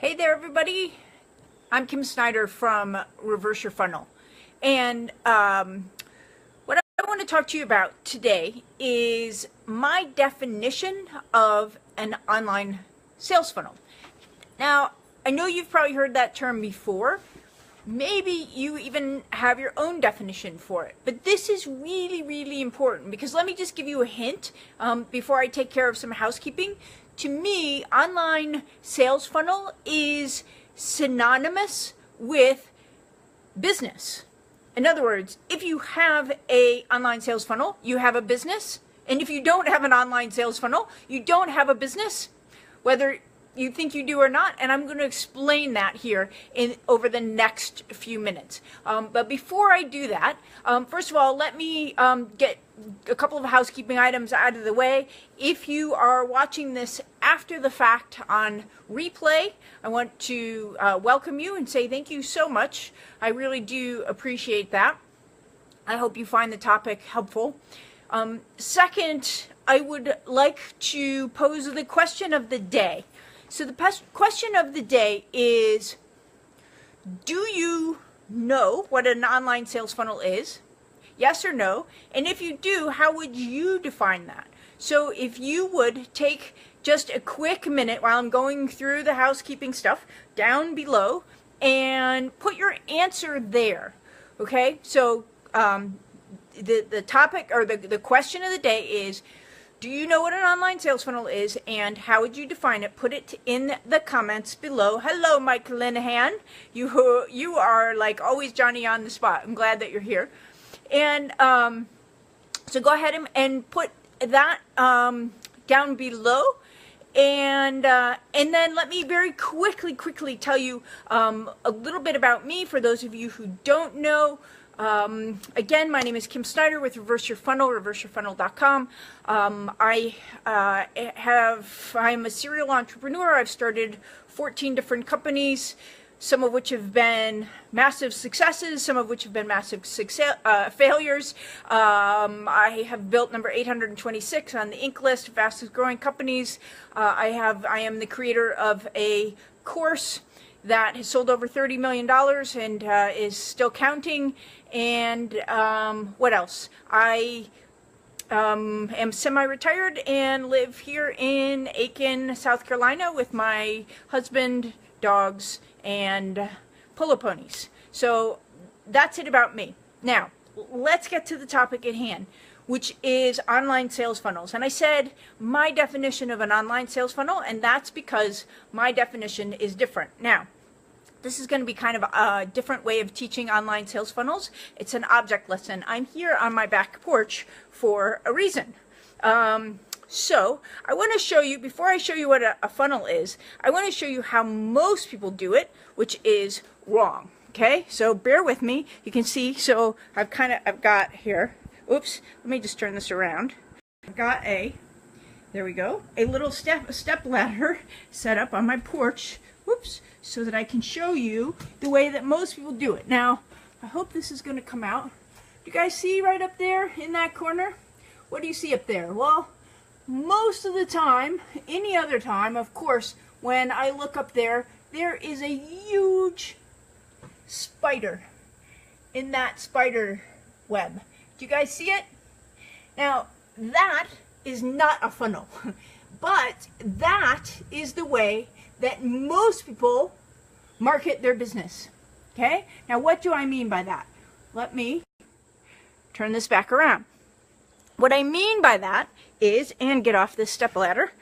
Hey there, everybody. I'm Kim Snider from Reverse Your Funnel. And what I want to talk to you about today is my definition of an online sales funnel. Now, I know you've probably heard that term before. Maybe you even have your own definition for it. But this is really, really important because let me just give you a hint before I take care of some housekeeping. To me, online sales funnel is synonymous with business. In other words, if you have an online sales funnel, you have a business. And if you don't have an online sales funnel, you don't have a business, whether you think you do or not. And I'm going to explain that here over the next few minutes. But before I do that, first of all, let me get a couple of housekeeping items out of the way. If you are watching this after the fact on replay, I want to welcome you and say thank you so much. I really do appreciate that. I hope you find the topic helpful. Second, I would like to pose the question of the day. So the question of the day is, do you know what an online sales funnel is? Yes or no? And if you do, how would you define that? So if you would take just a quick minute while I'm going through the housekeeping stuff down below and put your answer there. Okay? So the topic or the question of the day is, do you know what an online sales funnel is and how would you define it? Put it in the comments below. Hello, Mike Linehan. You are like always Johnny on the spot. I'm glad that you're here. And so go ahead and put that down below. And then let me very quickly tell you a little bit about me for those of you who don't know. Again, my name is Kim Snider with Reverse Your Funnel, reverseyourfunnel.com. I'm a serial entrepreneur. I've started 14 different companies, some of which have been massive successes, some of which have been massive failures. I have built number 826 on the Inc. list, fastest growing companies. I am the creator of a course that has sold over $30 million and is still counting. And what else? I am semi-retired and live here in Aiken, South Carolina with my husband, dogs, and polo ponies. So that's it about me. Now, let's get to the topic at hand, which is online sales funnels. And I said my definition of an online sales funnel, and that's because my definition is different. Now, this is going to be kind of a different way of teaching online sales funnels. It's an object lesson. I'm here on my back porch for a reason. So I want to show you, before I show you what a funnel is, I want to show you how most people do it, which is wrong. Okay, so bear with me. You can see, so I've got here, oops, let me just turn this around. I've got there we go, a little step ladder set up on my porch, whoops, so that I can show you the way that most people do it. Now, I hope this is going to come out. You guys see right up there in that corner? What do you see up there? Well, most of the time, any other time, of course, when I look up there, there is a huge spider in that spider web. Do you guys see it? Now, that is not a funnel, but that is the way that most people market their business. Okay? Now, what do I mean by that? Let me turn this back around. What I mean by that is, and get off this step ladder.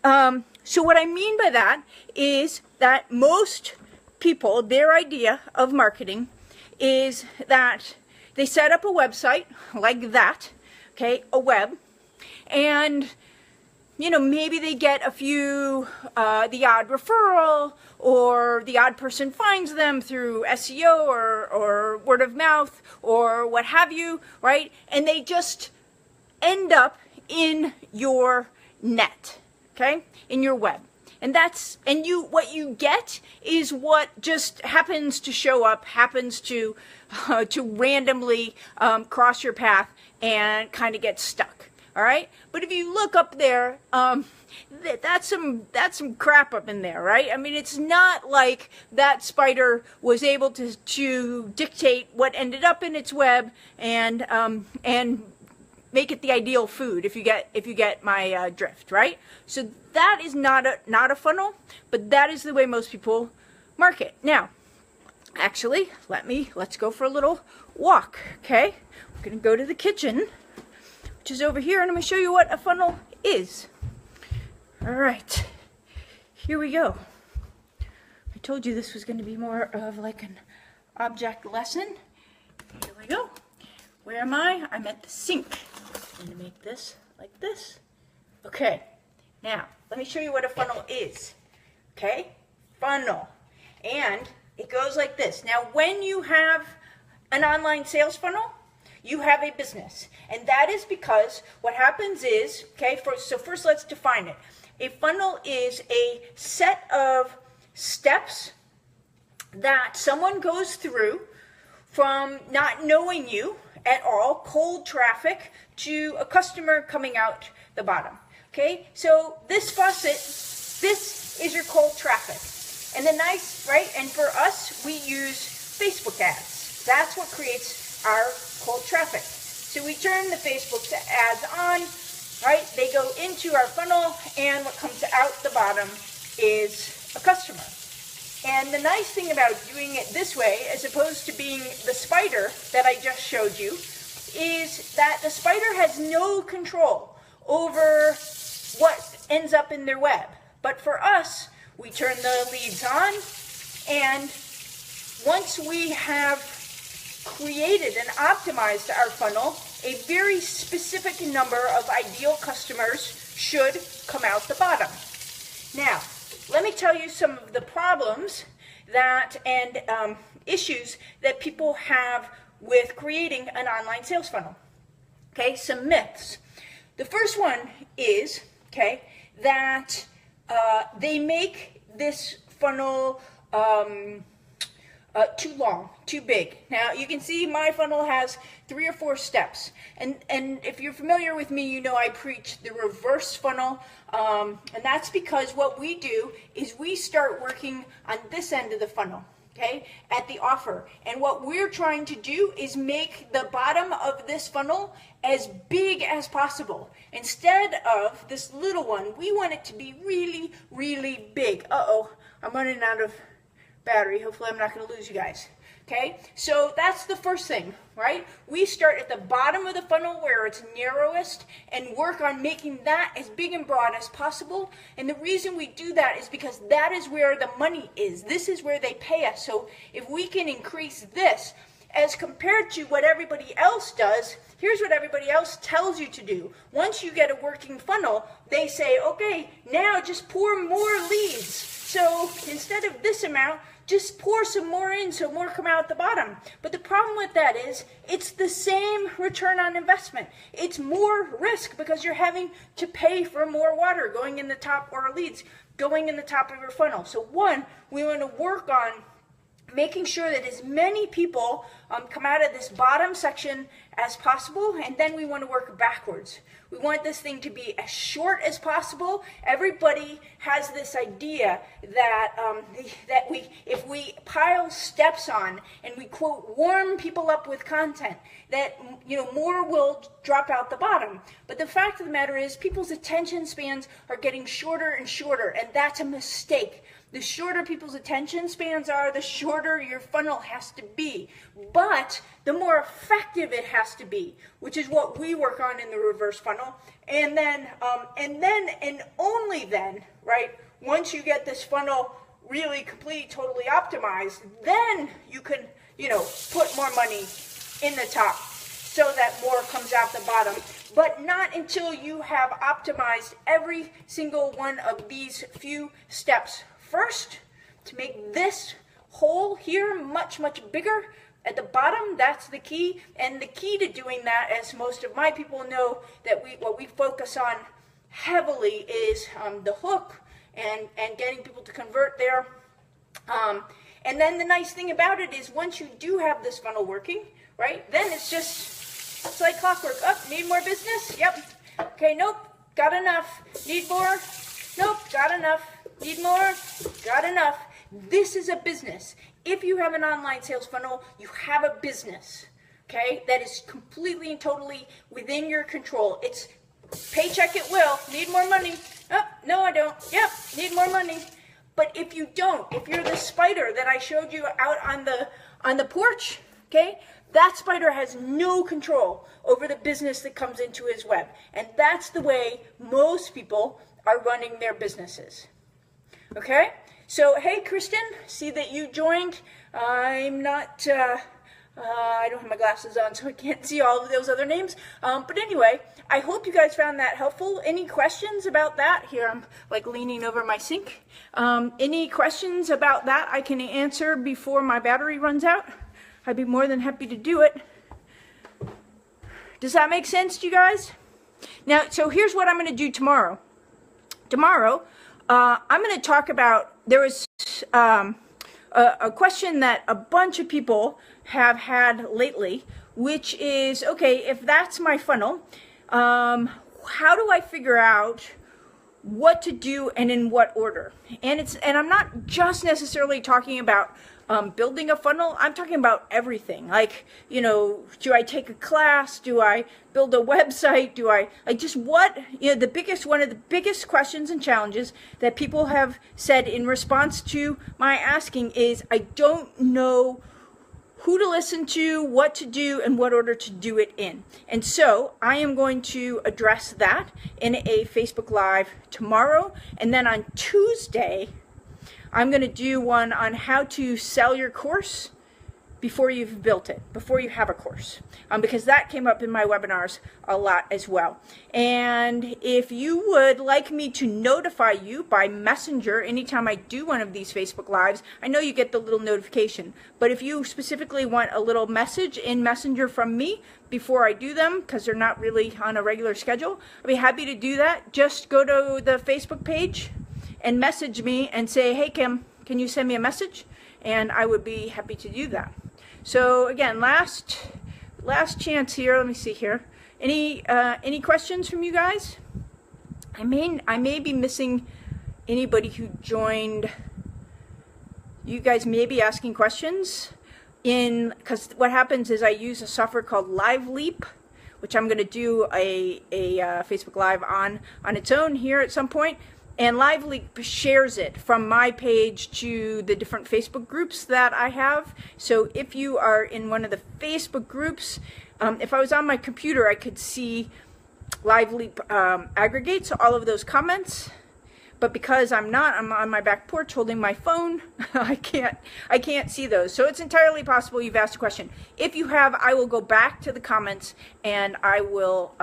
So what I mean by that is that most people, their idea of marketing is that they set up a website like that, okay, a web, and you know, maybe they get a few, the odd referral, or the odd person finds them through SEO or word of mouth or what have you, right? And they just end up in your net, okay, in your web. And what you get is what just happens to show up, happens to randomly cross your path and kind of get stuck. All right, but if you look up there, that's some crap up in there, right? I mean, it's not like that spider was able to dictate what ended up in its web and make it the ideal food, if you get my drift, right? So that is not a funnel, but that is the way most people market. Now, actually, let's go for a little walk, okay? We're gonna go to the kitchen, which is over here, and I'm gonna show you what a funnel is. All right, here we go. I told you this was gonna be more of like an object lesson. Here we go. Where am I? I'm at the sink. I'm gonna make this like this. Okay, now let me show you what a funnel is. Okay, funnel. And it goes like this. Now, when you have an online sales funnel, you have a business. And that is because what happens is, okay, so first let's define it. A funnel is a set of steps that someone goes through from not knowing you at all, cold traffic, to a customer coming out the bottom. Okay, so this faucet, this is your cold traffic. And the nice, right, and for us, we use Facebook ads. That's what creates our cold traffic. So we turn the Facebook ads on, right? They go into our funnel, and what comes out the bottom is a customer. And the nice thing about doing it this way, as opposed to being the spider that I just showed you, is that the spider has no control over what ends up in their web. But for us, we turn the leads on, and once we have created and optimized our funnel, a very specific number of ideal customers should come out the bottom. Now, let me tell you some of the problems and issues that people have with creating an online sales funnel. Okay, some myths. The first one is, okay, that they make this funnel too long, too big. Now, you can see my funnel has 3 or 4 steps. And if you're familiar with me, you know I preach the reverse funnel. And that's because what we do is we start working on this end of the funnel, okay, at the offer. And what we're trying to do is make the bottom of this funnel as big as possible. Instead of this little one, we want it to be really, really big. Uh-oh, I'm running out of battery. Hopefully I'm not going to lose you guys. Okay, so that's the first thing, right? We start at the bottom of the funnel where it's narrowest and work on making that as big and broad as possible. And the reason we do that is because that is where the money is. This is where they pay us. So if we can increase this as compared to what everybody else does, here's what everybody else tells you to do. Once you get a working funnel, they say, okay, now just pour more leads. So instead of this amount, just pour some more in so more come out the bottom. But the problem with that is it's the same return on investment. It's more risk because you're having to pay for more water going in the top, or leads going in the top of your funnel. So one, we want to work on making sure that as many people come out of this bottom section as possible, and then we want to work backwards. We want this thing to be as short as possible. Everybody has this idea that if we pile steps on and we, quote, warm people up with content, that, you know, more will drop out the bottom. But the fact of the matter is people's attention spans are getting shorter and shorter, and that's a mistake. The shorter people's attention spans are, the shorter your funnel has to be. But the more effective it has to be, which is what we work on in the reverse funnel. And then only then, right, once you get this funnel really complete, totally optimized, then you can, you know, put more money in the top so that more comes out the bottom. But not until you have optimized every single one of these few steps first to make this hole here much, much bigger at the bottom. That's the key. And the key to doing that, as most of my people know, that what we focus on heavily is the hook and getting people to convert there. And then the nice thing about it is once you do have this funnel working, right, then it's like clockwork. Up, need more business? Yep. Okay, nope, got enough. Need more? Nope, got enough. Need more? Got enough. This is a business. If you have an online sales funnel, you have a business, okay? That is completely and totally within your control. It's paycheck at will. Need more money? Oh, no, I don't. Yep, need more money. But if you don't, if you're the spider that I showed you out on the porch, okay, that spider has no control over the business that comes into his web. And that's the way most people are running their businesses. Okay? So, hey, Kristen, see that you joined. I'm not, I don't have my glasses on, so I can't see all of those other names. But anyway, I hope you guys found that helpful. Any questions about that? Here, I'm like leaning over my sink. Any questions about that I can answer before my battery runs out? I'd be more than happy to do it. Does that make sense to you guys? Now, so here's what I'm going to do tomorrow. Tomorrow, I'm going to talk about, there was a question that a bunch of people have had lately, which is, okay, if that's my funnel, how do I figure out what to do and in what order? And I'm not just necessarily talking about building a funnel. I'm talking about everything. Like, you know, do I take a class? Do I build a website? Do I, like, just what, you know, one of the biggest questions and challenges that people have said in response to my asking is, I don't know who to listen to, what to do, and what order to do it in. And so I am going to address that in a Facebook Live tomorrow. And then on Tuesday, I'm going to do one on how to sell your course before you've built it, before you have a course, because that came up in my webinars a lot as well. And if you would like me to notify you by messenger anytime I do one of these Facebook Lives, I know you get the little notification, but if you specifically want a little message in messenger from me before I do them, because they're not really on a regular schedule, I'd be happy to do that. Just go to the Facebook page and message me and say, hey Kim, can you send me a message? And I would be happy to do that. So again, last chance here. Let me see here. Any questions from you guys? I may be missing anybody who joined. You guys may be asking questions because what happens is I use a software called LiveLeap, which I'm going to do a Facebook Live on its own here at some point. And LiveLeap shares it from my page to the different Facebook groups that I have. So if you are in one of the Facebook groups, if I was on my computer, I could see LiveLeap aggregates all of those comments. But because I'm on my back porch holding my phone, I can't see those. So it's entirely possible you've asked a question. If you have, I will go back to the comments and I will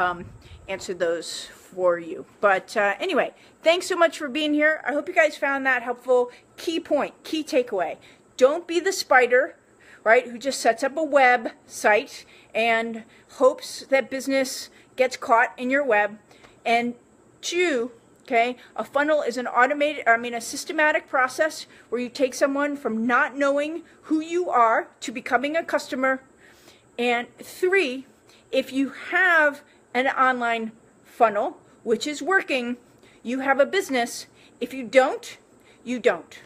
answer those for you. But anyway, thanks so much for being here. I hope you guys found that helpful. Key point, key takeaway. Don't be the spider, right, who just sets up a website and hopes that business gets caught in your web. And two, okay, a funnel is a systematic process where you take someone from not knowing who you are to becoming a customer. And three, if you have an online funnel, which is working, you have a business. If you don't, you don't.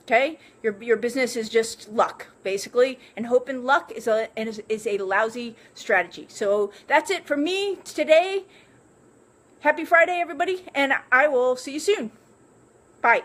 Okay? Your business is just luck, basically, and hope and luck is a lousy strategy. So that's it for me today. Happy Friday, everybody, and I will see you soon. Bye.